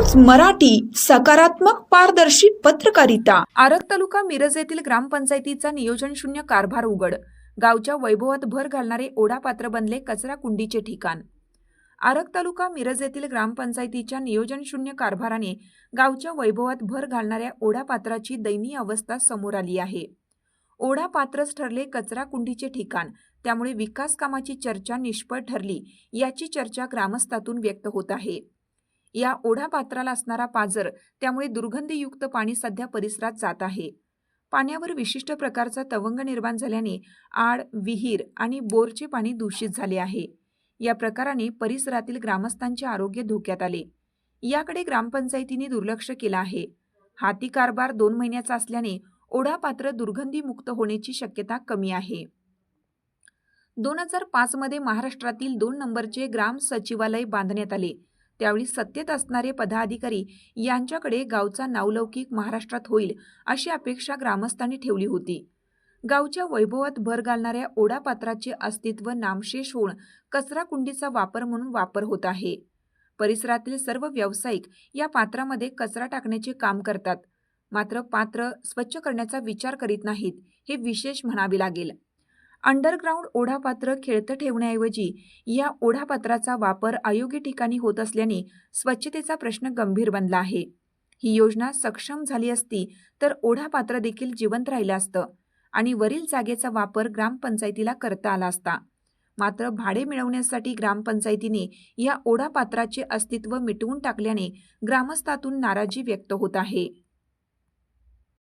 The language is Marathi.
न्यूज मराठी, सकारात्मक पारदर्शी पत्रकारिता। आरग तालुका मिरज येथील ग्रामपंचायतीचा नियोजन शून्य कारभार उघड। गावच्या वैभवात भर घालणारे ओढापात्र बनले कचरा कुंडीचे ठिकाण। आरग तालुका मिरज येथील ग्रामपंचायतीच्या नियोजन शून्य कारभाराने गावच्या वैभवात भर घालणाऱ्या ओढापात्राची दयनीय अवस्था समोर आली आहे। ओढापात्रच ठरले कचरा कुंडीचे ठिकाण, त्यामुळे विकास कामाची चर्चा निष्फळ ठरली याची चर्चा ग्रामस्थातून व्यक्त होत आहे। या ओढापात्राला असणारा पाझर, त्यामुळे दुर्गंधीयुक्त पाणी सध्या परिसरात जात आहे। पाण्यावर विशिष्ट प्रकारचा तवंग निर्माण झाल्याने आड, विहीर आणि बोरचे पाणी दूषित झाले आहे। या प्रकाराने परिसरातील ग्रामस्थांचे आरोग्य धोक्यात आले। याकडे ग्रामपंचायतीने दुर्लक्ष केलं आहे। हाती कारभार 2 महिन्याचा असल्याने ओढापात्र दुर्गंधीमुक्त होण्याची शक्यता कमी आहे। 2005 मध्ये महाराष्ट्रातील 2 नंबरचे ग्राम सचिवालय बांधण्यात आले। त्यावेळी सत्तेत असणारे पदाधिकारी यांच्याकडे गावचा नावलौकिक महाराष्ट्रात होईल अशी अपेक्षा ग्रामस्थांनी ठेवली होती। गावच्या वैभवात भर घालणाऱ्या ओढापात्राचे अस्तित्व नामशेष होऊन कचरा कुंडीचा वापर म्हणून वापर होत आहे। परिसरातील सर्व व्यावसायिक या पात्रामध्ये कचरा टाकण्याचे काम करतात, मात्र पात्र स्वच्छ करण्याचा विचार करीत नाहीत, हे विशेष म्हणावे लागेल। अंडरग्राऊंड ओढापात्र खेळतं ठेवण्याऐवजी या ओढापात्राचा वापर अयोग्य ठिकाणी होत असल्याने स्वच्छतेचा प्रश्न गंभीर बनला आहे। ही योजना सक्षम झाली असती तर ओढापात्र देखील जिवंत राहिलं असतं आणि वरील जागेचा वापर ग्रामपंचायतीला करता आला असता। मात्र भाडे मिळवण्यासाठी ग्रामपंचायतीने या ओढापात्राचे अस्तित्व मिटवून टाकल्याने ग्रामस्थातून नाराजी व्यक्त होत आहे।